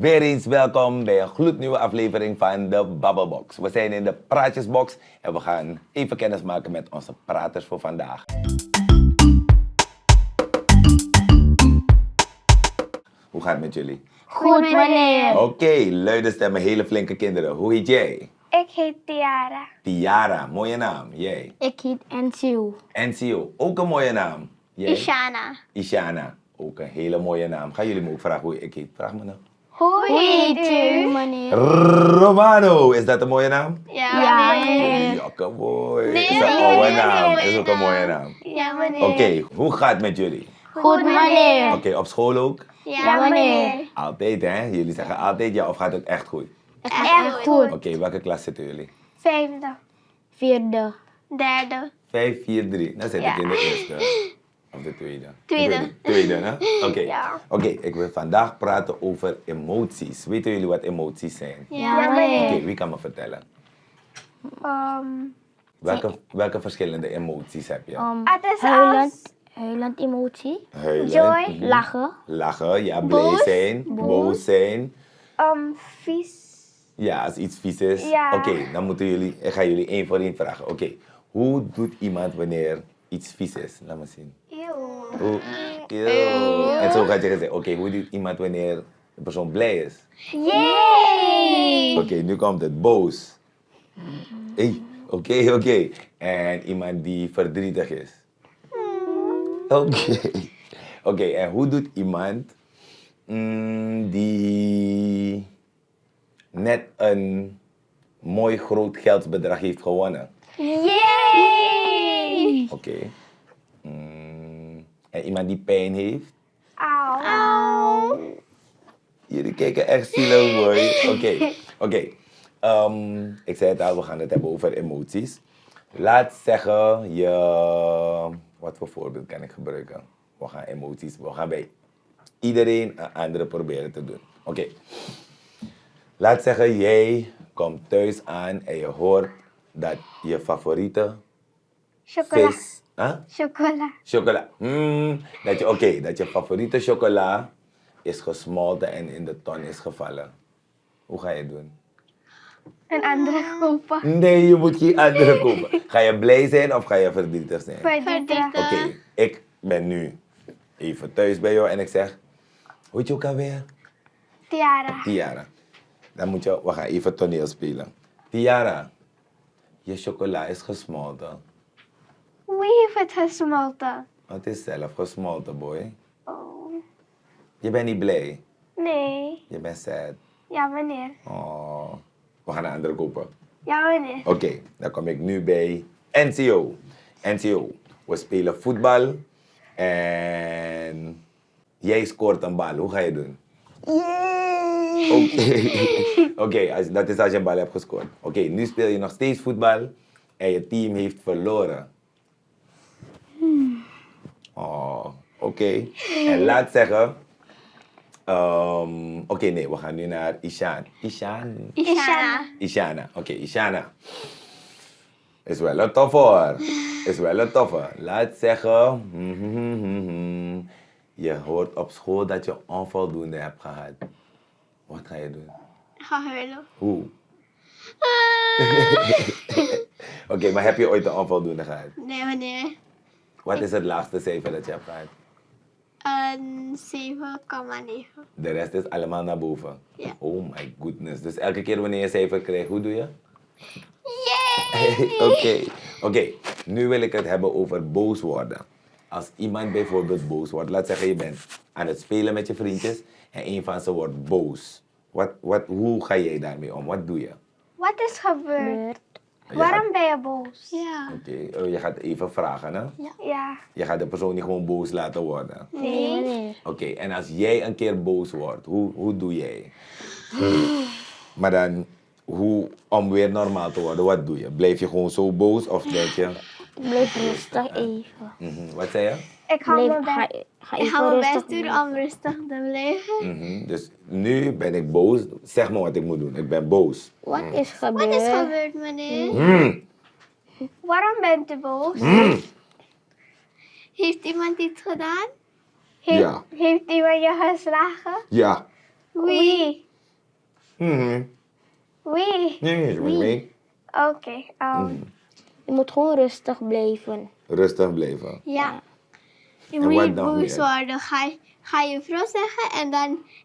Weer eens welkom bij een gloednieuwe aflevering van de Babbelbox. We zijn in de Praatjesbox en we gaan even kennis maken met onze praters voor vandaag. Hoe gaat het met jullie? Goed, meneer. Oké, luide stemmen, hele flinke kinderen. Hoe heet jij? Ik heet Tiara. Tiara, mooie naam. Jij? Ik heet Ensiu. Enzio, ook een mooie naam. Jij? Ishana. Ishana, ook een hele mooie naam. Gaan jullie me ook vragen hoe ik heet? Vraag me nou. Hoe heet u, meneer? Romano, is dat een mooie naam? Ja, meneer. Jakke boy. Nee, Is een nee, oude nee, naam. nee, Is ook een mooie naam. Ja, meneer. Oké, hoe gaat het met jullie? Goed, meneer. Oké, op school ook? Ja, meneer. Altijd hè? Jullie zeggen altijd ja of gaat het echt goed? Echt goed. Oké, welke klas zitten jullie? Vijfde. Vierde. Derde. 5, 4, 3. Dan zit ik Ja. in de eerste. Of de tweede? Tweede. Tweede, hè? Oké. Ja. Oké, ik wil vandaag praten over emoties. Weten jullie wat emoties zijn? Ja, Oké, meneer. wie kan me vertellen? Um, Welke verschillende emoties heb je? het is Huilend emotie. Huilen, joy. mhm. Lachen. Lachen, ja, blij Boos. zijn, boos zijn. vies. Ja, als iets vies is. Ja. Oké, dan moeten jullie, ik ga jullie één voor één vragen. Oké, hoe doet iemand wanneer iets vies is? Laat me zien. Eeuw. Hoe? Eeuw. En zo gaat je zeggen, oké, hoe doet iemand wanneer de persoon blij is? Yay! Oké, nu komt het boos. Hey, oké. En iemand die verdrietig is. Oké. Oké, en hoe doet iemand die net een mooi groot geldsbedrag heeft gewonnen? Yay! Oké. En iemand die pijn heeft? Auw. Jullie kijken echt zielig, boy. Oké. Ik zei het al, we gaan het hebben over emoties. Laat zeggen, wat voor voorbeeld kan ik gebruiken? We gaan bij iedereen een andere proberen te doen. Oké. Laat zeggen, jij komt thuis aan en je hoort dat je favoriete Chocola. vis... Huh? Chocola. Chocola. Dat je favoriete chocola is gesmolten en in de ton is gevallen. Hoe ga je het doen? Een andere kopen. Nee, je moet geen andere kopen. Ga je blij zijn of ga je verdrietig zijn? Verdrietig. Oké, ik ben nu even thuis bij jou en ik zeg... Hoe heet je ook alweer? Tiara. Tiara. We gaan even toneel spelen. Tiara, je chocola is gesmolten. Wie heeft het gesmolten? Het is zelf gesmolten, boy. Oh. Je bent niet blij. Nee. Je bent sad. Ja, meneer. Oh. We gaan een andere kopen. Ja, meneer. Oké, dan kom ik nu bij NCO. NCO, we spelen voetbal en jij scoort een bal. Hoe ga je doen? Oké, dat is als je een bal hebt gescoord. Oké, nu speel je nog steeds voetbal en je team heeft verloren. Oh, oké. En laat zeggen... nee, we gaan nu naar Ishana. Ishana. Oké, Ishana. Is wel een toffe hoor. Is wel een toffe. Laat zeggen, je hoort op school dat je onvoldoende hebt gehad. Wat ga je doen? Ga huilen. Hoe? Oké, maar heb je ooit een onvoldoende gehad? Nee, meneer. Wat is het laagste cijfer dat je hebt gehad? Een 7,9. De rest is allemaal naar boven. Ja. Oh my goodness. Dus elke keer wanneer je een cijfer krijgt, hoe doe je? Yay! Oké. Nu wil ik het hebben over boos worden. Als iemand bijvoorbeeld boos wordt, laat zeggen je bent aan het spelen met je vriendjes en een van ze wordt boos. Hoe ga jij daarmee om? Wat doe je? Wat is gebeurd? Je Waarom ben je boos? Ja. Oké, je gaat even vragen, hè? Ja. Je gaat de persoon niet gewoon boos laten worden. Nee. Oké, en als jij een keer boos wordt, hoe doe jij? Maar dan, om weer normaal te worden, wat doe je? Blijf je gewoon zo boos of denk je... Blijf rustig even. Wat zei je? Ik hou mijn Ga Ik even ga mijn rustig best doen om rustig te blijven. Dus nu ben ik boos. Zeg me wat ik moet doen. Ik ben boos. Wat is gebeurd? Wat is gebeurd, meneer? Waarom bent u boos? Heeft iemand iets gedaan? Ja. Heeft iemand je geslagen? Ja. Wie? Wie? Nee. Oké. Je moet gewoon rustig blijven. Rustig blijven. Ja. Je En moet wat niet nog boos meer? worden. Ga je vrouw zeggen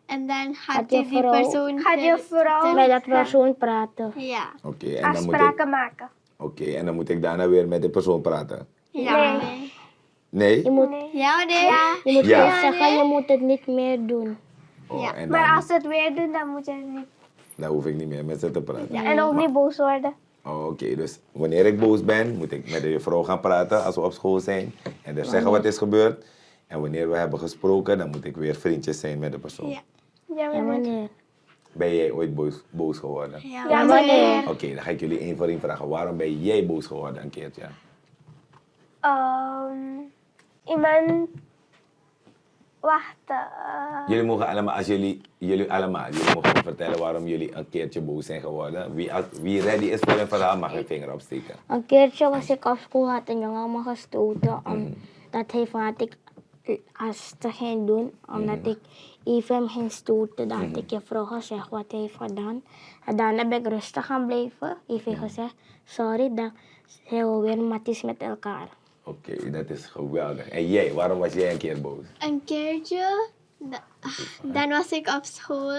en dan gaat Gaat je die vrouw- persoon... Gaat je vrouw... Met dat persoon praten. Ja. Oké, en dan moet ik... Afspraken maken. Oké, en dan moet ik daarna weer met de persoon praten. Ja. Je Nee? moet, Ja, nee. Ja. je moet Ja. gewoon zeggen, je moet het niet meer doen. Oh, en Maar dan, als ze het weer doen, dan moet je het niet... dan hoef ik niet meer met ze te praten. Ja, en ook niet boos worden. Oh, oké, dus wanneer ik boos ben, moet ik met de juffrouw gaan praten als we op school zijn. En dus zeggen wat is gebeurd. En wanneer we hebben gesproken, dan moet ik weer vriendjes zijn met de persoon. Ja. Ja, wanneer? Ben jij ooit boos geworden? Ja, wanneer? Oké, dan ga ik jullie één voor één vragen. Waarom ben jij boos geworden een keertje? Iemand... Wacht. Jullie mogen allemaal, jullie mogen me vertellen waarom jullie een keertje boos zijn geworden. Wie ready is voor een verhaal, mag een vinger opsteken. Een keertje was ik op school, had een jongen me gestoten. Dat hij van had ik als te gaan doen, omdat ik even hem ging stoten. Dan had ik je vrouw gezegd wat hij heeft gedaan. En daarna ben ik rustig gaan blijven. Even gezegd, sorry, dan zijn we weer matties met elkaar. Oké, dat is geweldig. En jij, waarom was jij een keer boos? Een keertje, dan was ik op school.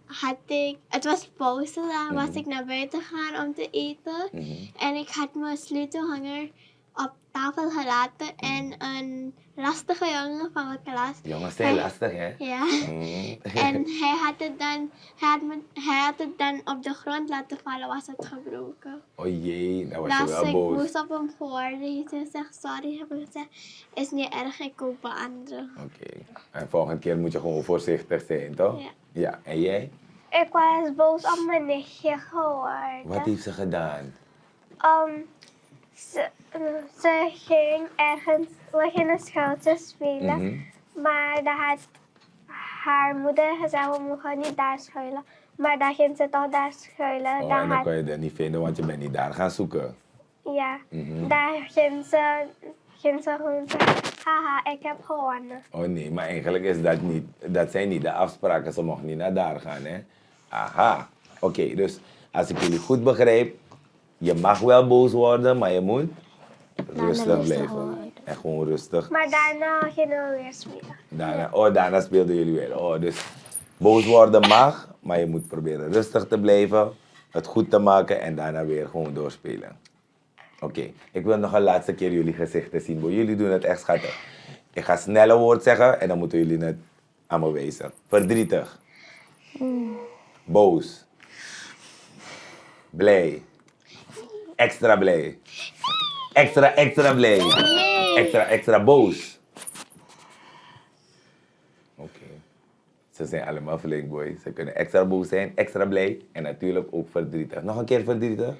Had ik, het was pauze, dan was ik naar buiten gegaan om te eten. En ik had mijn sleutelhanger op tafel gelaten. En een lastige jongen van mijn klas. Jongens zijn lastig, hè? Ja. En hij had het dan op de grond laten vallen, was het gebroken. Oh jee, dan was je Dus wel ik boos. moest op hem geworden. Hij heeft gezegd, sorry, heb ik gezegd, is niet erg, ik koop een andere. Oké. En volgende keer moet je gewoon voorzichtig zijn, toch? Ja. Ja, en jij? Ik was boos op mijn nichtje geworden. Wat heeft ze gedaan? Ze ging ergens, we gingen schuiltje spelen. Maar dan had haar moeder gezegd, we mogen niet daar schuilen. Maar dan ging ze toch daar schuilen. Oh, en dan kon je dat niet vinden, want je bent niet daar gaan zoeken. Ja, daar ging ze gewoon zeggen, haha, ik heb gewonnen. Oh nee, maar eigenlijk is dat niet, dat zijn niet de afspraken. Ze mochten niet naar daar gaan, hè? Aha. Oké, dus als ik jullie goed begrijp, je mag wel boos worden, maar je moet rustig blijven. En gewoon rustig. Maar daarna gingen we weer spelen. Daarna speelden jullie weer. Oh, dus boos worden mag, maar je moet proberen rustig te blijven, het goed te maken en daarna weer gewoon doorspelen. Oké, ik wil nog een laatste keer jullie gezichten zien. Boy. Jullie doen het echt schattig. Ik ga snel een woord zeggen en dan moeten jullie het aan me wijzen. Verdrietig. Boos. Blij. Extra blij. Extra blij. Extra boos. Oké. Ze zijn allemaal flink, boy. Ze kunnen extra boos zijn, extra blij en natuurlijk ook verdrietig. Nog een keer verdrietig?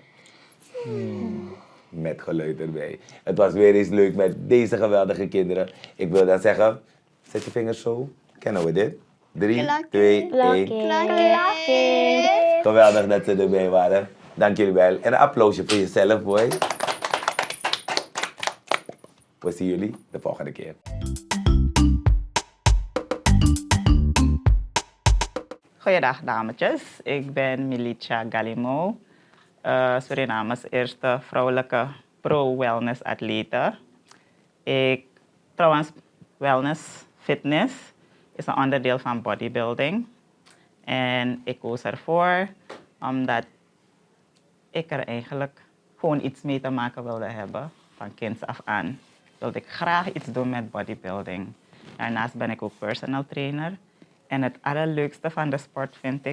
Met geluid erbij. Het was weer eens leuk met deze geweldige kinderen. Ik wil dan zeggen, zet je vingers zo. Kennen we dit? 3, 2, 1. Geweldig dat ze erbij waren. Dank jullie wel. En een applausje voor jezelf, boy. We zien jullie de volgende keer. Goeiedag dametjes, ik ben Milicia Galimo, Surinames eerste vrouwelijke pro-wellness atlete. Trouwens, wellness, fitness is een onderdeel van bodybuilding. En ik koos ervoor omdat ik er eigenlijk gewoon iets mee te maken wilde hebben. Van kinds af aan wilde ik graag iets doen met bodybuilding. Daarnaast ben ik ook personal trainer. En het allerleukste van de sport vind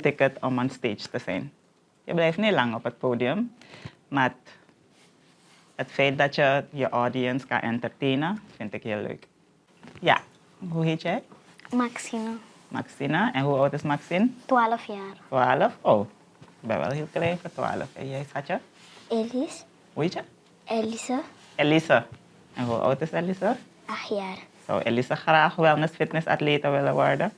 ik het om on stage te zijn. Je blijft niet lang op het podium, maar het feit dat je je audience kan entertainen, vind ik heel leuk. Ja, hoe heet jij? Maxine, Maxina. En hoe oud is Maxine? 12 jaar. 12? Oh, ik ben wel heel klein voor 12. En jij, schatje? Elise, Hoe heet je? Elise, Elise. En hoe oud is Elise? 8 jaar. Zou Elise graag wellness fitness atlete willen worden?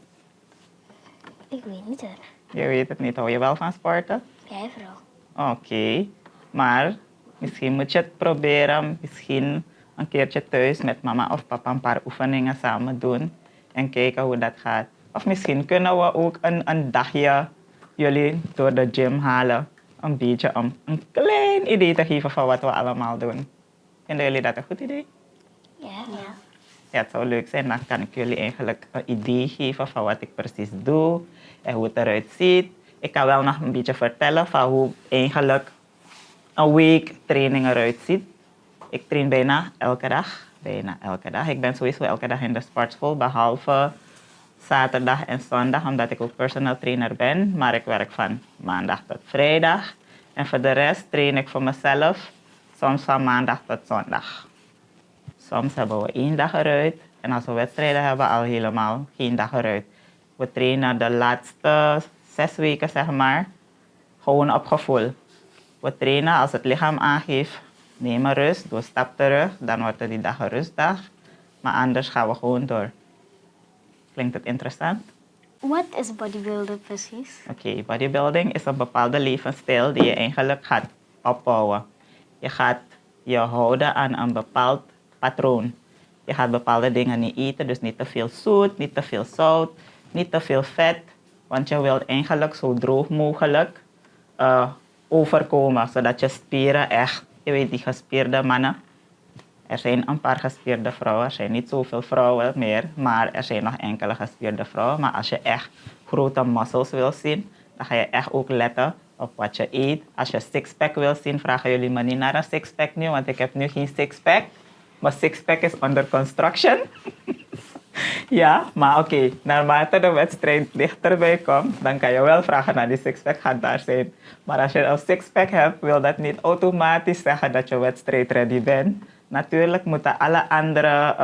Ik weet niet hoor. Je weet het niet. Hou je wel van sporten? Jij vrouw. Oké. Maar misschien moet je het proberen. Misschien een keertje thuis met mama of papa een paar oefeningen samen doen. En kijken hoe dat gaat. Of misschien kunnen we ook een dagje jullie door de gym halen. Een beetje om een klein idee te geven van wat we allemaal doen. Vinden jullie dat een goed idee? Ja. Ja, het zou leuk zijn. Dan kan ik jullie eigenlijk een idee geven van wat ik precies doe en hoe het eruit ziet. Ik kan wel nog een beetje vertellen van hoe eigenlijk een week training eruit ziet. Ik train bijna elke dag. Ik ben sowieso elke dag in de sportschool, behalve zaterdag en zondag, omdat ik ook personal trainer ben. Maar ik werk van maandag tot vrijdag. En voor de rest train ik voor mezelf, soms van maandag tot zondag. Soms hebben we 1 dag eruit. En als we wedstrijden hebben, al helemaal geen dag eruit. We trainen de laatste 6 weken, zeg maar, gewoon op gevoel. We trainen als het lichaam aangeeft, neem een rust, doe een stap terug. Dan wordt het die dag een rustdag. Maar anders gaan we gewoon door. Klinkt het interessant? Wat is bodybuilden precies? Oké, bodybuilding is een bepaalde levensstijl die je eigenlijk gaat opbouwen. Je gaat je houden aan een bepaald patroon. Je gaat bepaalde dingen niet eten, dus niet te veel zoet, niet te veel zout, niet te veel vet. Want je wilt eigenlijk zo droog mogelijk overkomen, zodat je spieren echt, je weet die gespierde mannen. Er zijn een paar gespierde vrouwen, er zijn niet zoveel vrouwen meer, maar er zijn nog enkele gespierde vrouwen. Maar als je echt grote muscles wil zien, dan ga je echt ook letten op wat je eet. Als je sixpack wil zien, vragen jullie me niet naar een sixpack nu, want ik heb nu geen sixpack. Mijn sixpack is under construction. Ja, maar oké, naarmate de wedstrijd dichterbij komt, dan kan je wel vragen naar die sixpack, gaat daar zijn. Maar als je een sixpack hebt, wil dat niet automatisch zeggen dat je wedstrijd ready bent. Natuurlijk moeten alle andere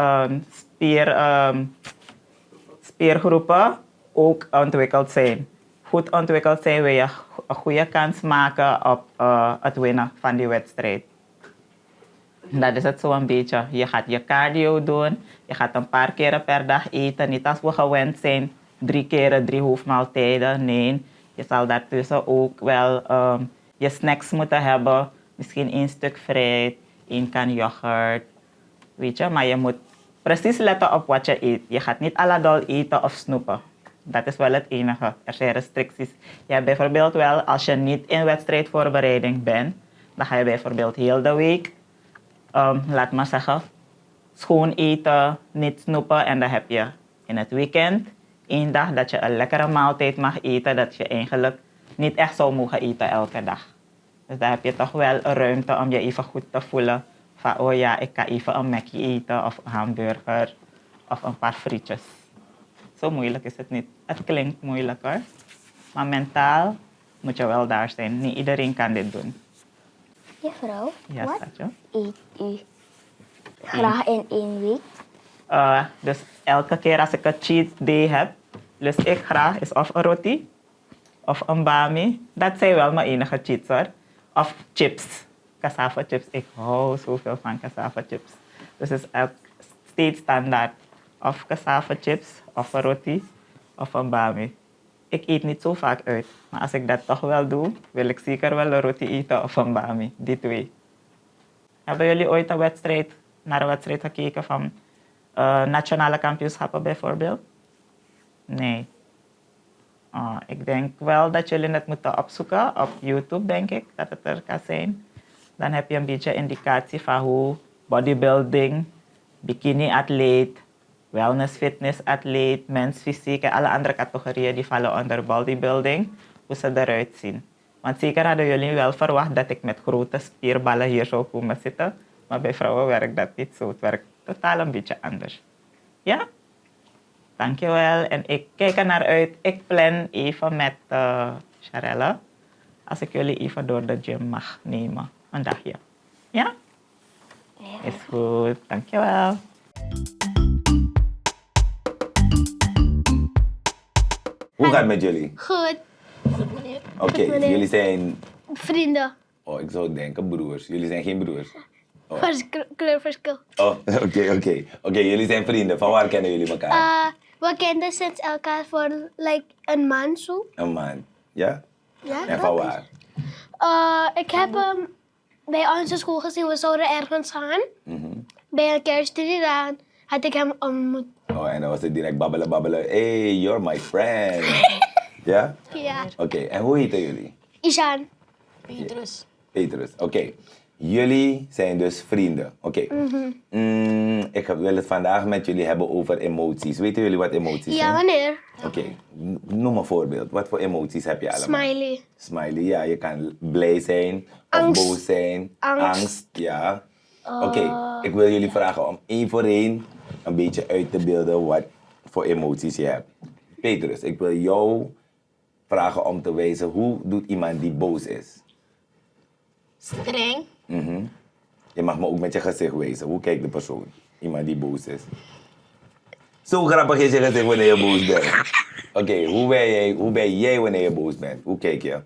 spiergroepen ook ontwikkeld zijn. Goed ontwikkeld zijn wil je een goede kans maken op het winnen van die wedstrijd. Dat is het zo een beetje. Je gaat je cardio doen. Je gaat een paar keren per dag eten. Niet als we gewend zijn 3 keren 3 hoofdmaaltijden. Nee, je zal daartussen ook wel je snacks moeten hebben. Misschien 1 stuk fruit, 1 kan yoghurt. Weet je, maar je moet precies letten op wat je eet. Je gaat niet à la dol eten of snoepen. Dat is wel het enige. Er zijn restricties. Je hebt bijvoorbeeld wel, als je niet in wedstrijdvoorbereiding bent, dan ga je bijvoorbeeld heel de week, laat maar zeggen, schoon eten, niet snoepen. En dan heb je in het weekend 1 dag dat je een lekkere maaltijd mag eten, dat je eigenlijk niet echt zou mogen eten elke dag. Dus daar heb je toch wel een ruimte om je even goed te voelen. Van, oh ja, ik ga even een Mackie eten of een hamburger of een paar frietjes. Zo moeilijk is het niet. Het klinkt moeilijk hoor. Maar mentaal moet je wel daar zijn. Niet iedereen kan dit doen. Juffrouw, Ja, wat schatje. eet u graag in 1 week? Dus elke keer als ik een cheat day heb, lust ik graag is of een roti of een bami. Dat zijn wel mijn enige cheats hoor. Of chips. Cassava chips. Ik hou zoveel van cassava chips. Dus het is steeds standaard. Of cassava chips, of een roti, of een bami. Ik eet niet zo vaak uit. Maar als ik dat toch wel doe, wil ik zeker wel een roti eten of een bami. Die 2. Hebben jullie ooit naar een wedstrijd gekeken van nationale kampioenschappen bijvoorbeeld? Nee. Ik denk wel dat jullie het moeten opzoeken. Op YouTube denk ik dat het er kan zijn. Dan heb je een beetje indicatie van hoe bodybuilding, bikini-atleet, wellness fitness-atleet, mensfysiek en alle andere categorieën die vallen onder bodybuilding, hoe ze eruit zien. Want zeker hadden jullie wel verwacht dat ik met grote spierballen hier zou komen zitten. Maar bij vrouwen werkt dat niet zo. Het werkt totaal een beetje anders. Ja? Dankjewel. En ik kijk er naar uit. Ik plan even met Sharella. Als ik jullie even door de gym mag nemen. Een dagje. Ja? Is goed. Dankjewel. Hoe gaat het met jullie? Goed. Oké, jullie zijn... Vrienden. Oh, ik zou denken broers. Jullie zijn geen broers. Oh, Kleurverschil. oh oké, jullie zijn vrienden. Van waar kennen jullie elkaar? We kenden sinds elkaar voor een maand zo. Een maand. Ja? Ja, En van waar? ik heb hem bij onze school gezien. We zouden ergens gaan. Mhm. Bij een kerstdiner dan had ik hem ontmoet. Oh, en dan was het direct babbelen. Hey, you're my friend. Ja? Ja. Oké, en hoe heten jullie? Ishan. Petrus, oké. Jullie zijn dus vrienden. Oké. Ik wil het vandaag met jullie hebben over emoties. Weten jullie wat emoties Ja, zijn? wanneer? Oké, noem een voorbeeld. Wat voor emoties heb je allemaal? Smiley. Smiley, ja. Je kan blij zijn, Angst. of boos zijn. Angst. Ja. Oké, ik wil jullie vragen om één voor één een beetje uit te beelden wat voor emoties je hebt. Petrus, ik wil jou vragen om te wijzen hoe doet iemand die boos is. Streng. Je mag me ook met je gezicht wijzen. Hoe kijkt de persoon? Iemand die boos is. Zo grappig is je gezicht wanneer je boos bent. Oké, hoe ben jij wanneer je boos bent? Hoe kijk je?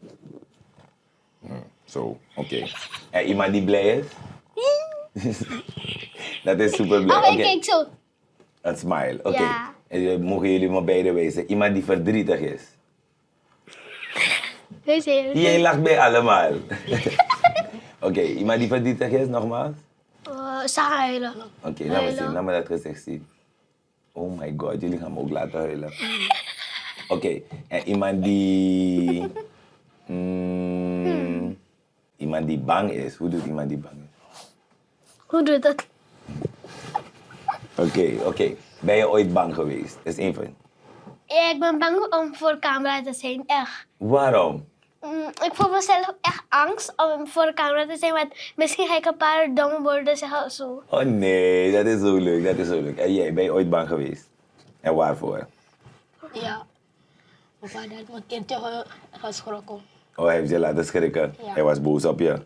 Zo, oké. En iemand die blij is? Dat is super blij. Oh, ik Oké. kijk zo. Een smile, oké. Ja. En mogen jullie me beide wijzen. Iemand die verdrietig is. Jij lacht bij allemaal. Oké, iemand die verdrietig is, nogmaals. Huilen. Oké, laat me zien. Laat me dat gezicht zien. Oh my god, jullie gaan me ook laten huilen. Oké, en iemand die... Iemand die bang is. Hoe doet iemand die bang is? Hoe doet dat? Oké. Ben je ooit bang geweest? Dat is één van. Ik ben bang om voor camera te zijn, echt. Waarom? Ik voel mezelf echt angst om voor de camera te zijn, want misschien ga ik een paar domme woorden zeggen of zo. Oh nee, dat is zo leuk. En jij, ben je ooit bang geweest? En waarvoor? Ja. Mijn vader had mijn kindje geschrokken. Oh, hij heeft je laten schrikken? Ja. Hij was boos op je?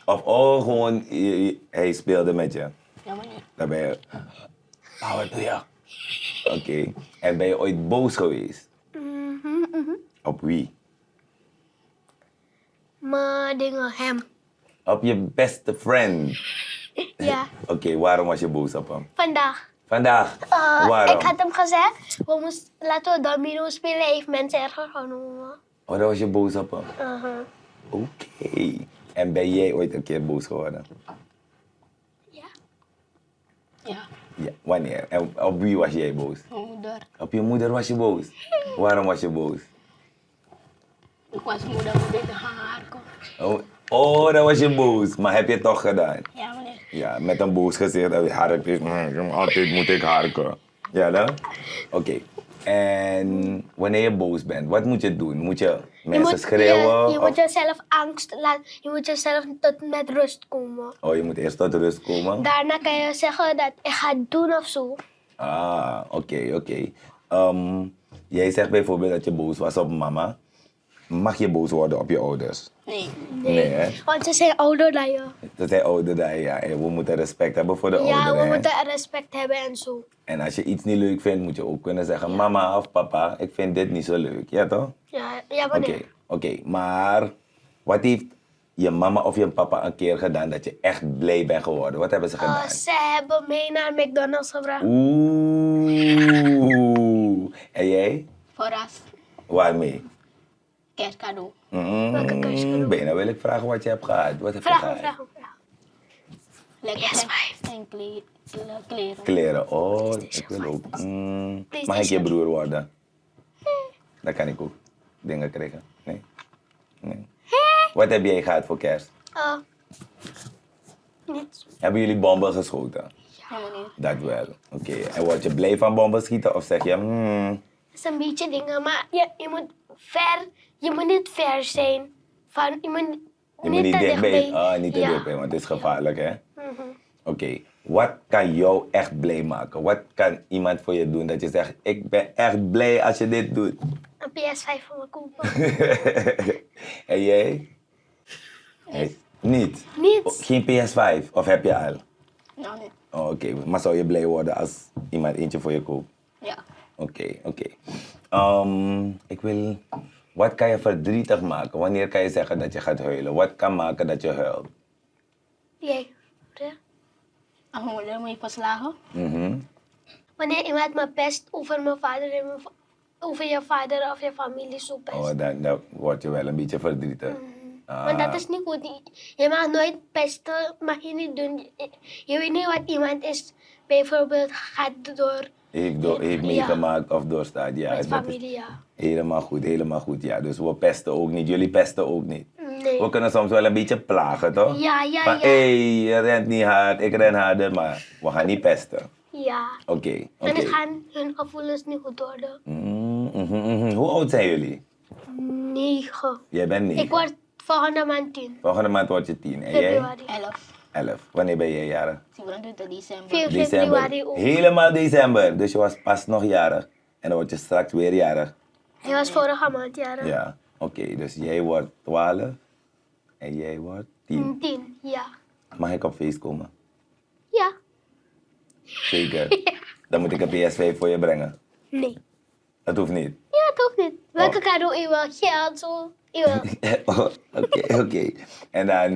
Of gewoon, hij speelde met je? Ja, meneer. Dan ben je... wat doe je? Oké. En ben je ooit boos geweest? Op wie? Maar dingen, hem. Op je beste friend? Ja. Oké, waarom was je boos op hem? Vandaag. Waarom? Ik had hem gezegd, laten we domino spelen, hij heeft mensen erger genomen. Oh, dan was je boos op hem? Oké. En ben jij ooit een keer boos geworden? Ja. Ja. Ja. Wanneer? En op wie was jij boos? Mijn moeder. Op je moeder was je boos? Waarom was je boos? Ik was moeder moet in haar komen. Oh, dan was je boos. Maar heb je het toch gedaan? Ja, meneer. Ja, met een boos gezicht. Harken. Altijd moet ik harken. Ja, dan? Oké. En wanneer je boos bent, wat moet je doen? Moet je mensen schreeuwen? Je of- moet jezelf angst laten, je moet jezelf tot met rust komen. Oh, je moet eerst tot rust komen? Daarna kan je zeggen dat ik ga het doen of zo. Ah, oké. Jij zegt bijvoorbeeld dat je boos was op mama. Mag je boos worden op je ouders? Nee. Nee, hè? Want ze zijn ouder dan je. Ze zijn ouder dan je, ja. En we moeten respect hebben voor de Ja, ouderen, we hè? moeten respect hebben en zo. En als je iets niet leuk vindt, moet je ook kunnen zeggen... Mama of papa, ik vind dit niet zo leuk. Ja, toch? Ja, wanneer? Oké. Maar wat heeft je mama of je papa een keer gedaan dat je echt blij bent geworden? Wat hebben ze gedaan? Ze hebben mee naar McDonald's gebracht. Oeh. En jij? Verras. Waarmee? Kerstcadeau. Welke kerstcadeau? Bijna wil ik vragen wat je hebt gehad. Wat heb je Vraag gehad? me, vraag me. Lekker en kleren. Kleren. Oh, ik wil ook. Mag ik je broer worden? Dan kan ik ook dingen krijgen. Nee? Wat heb jij gehad voor kerst? Niets. Hebben jullie bomben geschoten? Ja, meneer. Dat wel. Oké. En word je blij van bomben schieten of zeg je... Het is een beetje dingen, maar je moet niet ver zijn. Je moet Je moet niet te dichtbij. Niet te Ja. dichtbij, want het is gevaarlijk, hè? Oké. Wat kan jou echt blij maken? Wat kan iemand voor je doen dat je zegt... Ik ben echt blij als je dit doet? Een PS5 voor me kopen. En jij? Nee. Niet? Niets. Geen PS5? Of heb je al? Nou, nee. Oh, oké. Maar zou je blij worden als iemand eentje voor je koopt? Ja. Oké. Ik wil... Wat kan je verdrietig maken? Wanneer kan je zeggen dat je gaat huilen? Wat kan maken dat je huilt? Jij. Als mijn moeder me heeft verslagen. Wanneer iemand me pest over mijn vader en over je vader of je familie zo pest. Oh, dan word je wel een beetje verdrietig. Want dat is niet goed. Je mag nooit pesten, mag je niet doen. Je weet niet wat iemand is. Bijvoorbeeld gaat door heeft meegemaakt of doorstaat. Ja, Met dat is familie, ja. helemaal goed. Ja, dus we pesten ook niet. Jullie pesten ook niet. Nee. We kunnen soms wel een beetje plagen, toch? Ja. Van, hé, je rent niet hard, ik ren harder, maar we gaan niet pesten. Ja. Oké. En oké. het gaan hun gevoelens niet goed worden. Hoe oud zijn jullie? 9. Jij bent 9. Ik word volgende maand 10. Volgende maand word je 10. En jij? Februari. 11. Wanneer ben jij jarig? 4 December. februari ook. Helemaal december. Dus je was pas nog jarig. En dan word je straks weer jarig. Hij was vorige maand jarig. Ja. Oké, dus jij wordt 12 en jij wordt 10. 10, ja. Mag ik op feest komen? Ja. Zeker. Dan moet ik een PS5 voor je brengen. Nee. Dat hoeft niet. Ja, toch niet. Welke cadeau je wil? Geld, zo. Je wil. Oké. En dan,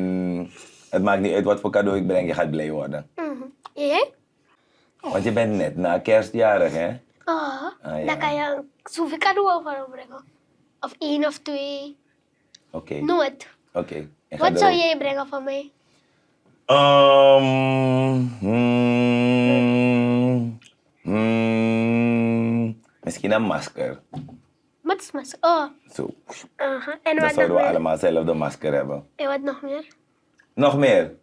het maakt niet uit wat voor cadeau ik breng, je gaat blij worden. Jij? Want je bent net na kerstjarig, hè? Ah, ja. dan kan je zoveel cadeau voor hem brengen. Of 1 of 2. Oké. Noem het. Oké. En ga Wat zou erop. jij brengen van mij? Misschien een masker. Wat is mas? Oh. Zo. En Dan wat nog zouden we meer? allemaal hetzelfde masker hebben. En wat nog meer? Nog meer?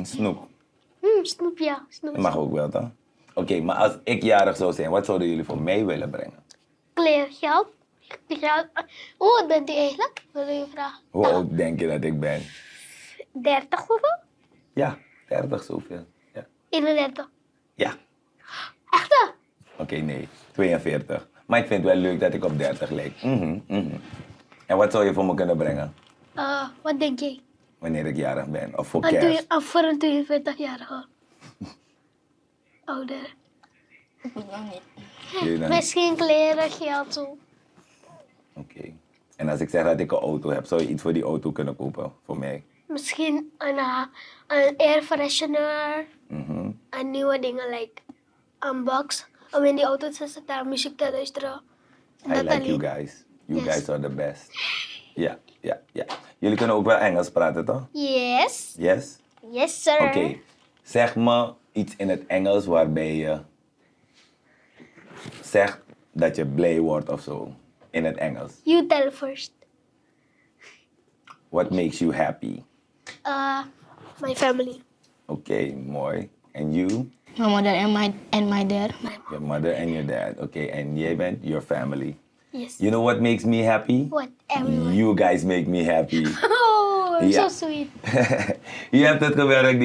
Snoep. Snoep, ja. Snoep. Dat mag ook wel, toch? Oké, maar als ik jarig zou zijn, wat zouden jullie voor mij willen brengen? Kleergeld. Geld. Hoe oud bent u eigenlijk? Wil je vragen? Hoe oud denk je dat ik ben? 30 hoeveel? Ja, 30 zoveel. Ja. 31. Ja. Echt? Oké, nee. 42. Maar ik vind het wel leuk dat ik op 30 lijk. En wat zou je voor me kunnen brengen Wat denk je? wanneer ik jarig ben? Of voor kerst? Voor een 42-jarige. Ouder. Jullie dan? Misschien kleren, geld, zo. Oké. En als ik zeg dat ik een auto heb, zou je iets voor die auto kunnen kopen? Voor mij? Misschien een air freshener. En nieuwe dingen, like een box. Om in die auto te zitten, daar muziek te luisteren. I like you guys. You Yes. guys are the best. Ja. Jullie kunnen ook wel Engels praten, toch? Yes. Yes? Yes, sir. Oké. Zeg me iets in het Engels waarbij je zegt dat je blij wordt of zo. In het Engels. You tell first. What makes you happy? My family. Oké, mooi. En you? My mother and my dad. Your mother and your dad. Oké, en jij bent your family. Yes. You know what makes me happy? What? Everyone. You guys make me happy. Oh, Ja. so sweet. Je hebt het gewerkt.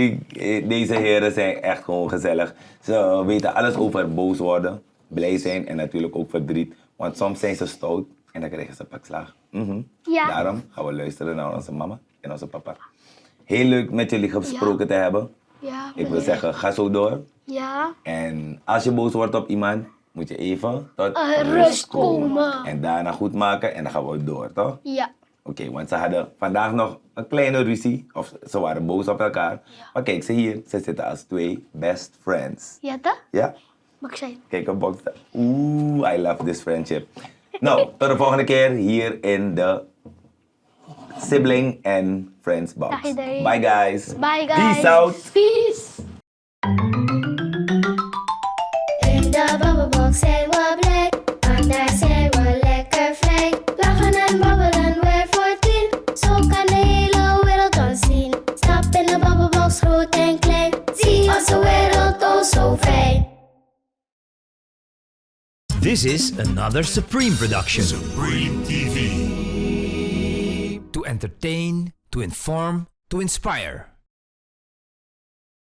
Deze heren zijn echt gewoon gezellig. Ze weten alles over boos worden, blij zijn en natuurlijk ook verdriet. Want soms zijn ze stout en dan krijgen ze pak slaag. Ja. Daarom gaan we luisteren naar onze mama en onze papa. Heel leuk met jullie gesproken te hebben. Ja. Ik wil zeggen, ga zo door. Ja. En als je boos wordt op iemand, moet je even tot Rust komen. En daarna goed maken en dan gaan we door, toch? Ja. Oké, want ze hadden vandaag nog een kleine ruzie. Of ze waren boos op elkaar. Maar kijk, ze hier. Ze zitten als 2 best friends. Ja, toch? Ja? Mag ik zijn? Kijk, een box. Oeh, I love this friendship. Nou, tot de volgende keer hier in de Sibling and Friends box. Dag iedereen. Bye guys. Bye, guys. Peace out. Peace. In de babbelbox zijn we blij, want daar zijn we lekker vrij. Lachen en babbelen weer voor 10, zo kan de hele wereld ons zien. Stap in de babbelbox, groot en klein, zie onze wereld oh zo fijn. This is another Supreme production. Supreme TV. To entertain, to inform, to inspire.